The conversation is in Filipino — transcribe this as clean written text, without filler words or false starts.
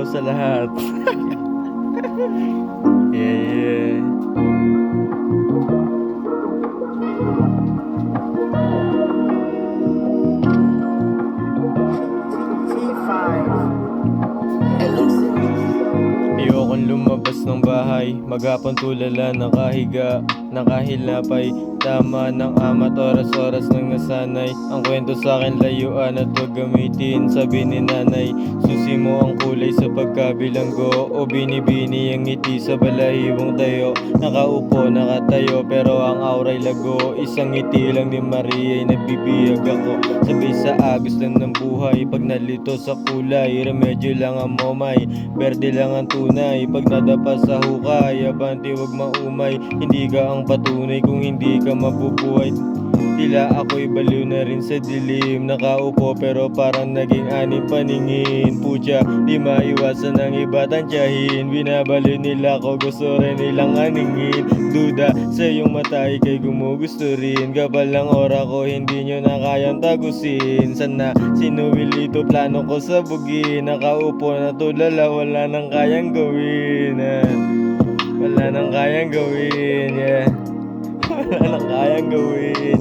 sa lahat. Yeah, yeah. Ayokong lumabas ng bahay, maghapon tulala, nakahiga, nakahilapay. Tama ng ama't oras-oras nang nasanay. Ang kwento sa'kin layuan at huwag gamitin, sabi ni nanay. Susi mo ang kulay sa pagkabilanggo, o binibini ang ngiti sa balahiwong tayo. Nakaupo, nakatayo, pero ang auray lago. Isang ngiti lang ni Maria ay nabibiyag ako. Sabay sa agos lang ng buhay, pag nalito sa kulay, remedyo lang ang momay. Berde lang ang tunay, pag nadapa sa hukay, abante wag maumay. Hindi ka ang patunay kung hindi ka mabubuhay. Tila ako'y baliw na rin sa dilim, nakaupo pero parang naging anim paningin. Putya, di maiwasan ang iba tansyahin, binabaliw nila ko, gusto rin nilang aningin. Duda sa iyong mata ika'y gumugusto rin, kapal ng ora ko hindi nyo na kayang tagusin. Sana sinuwil ito plano ko sabugin, nakaupo na tulala, wala nang kayang gawin. Wala nang kayang gawin, yeah. Wala nang kayang gawin.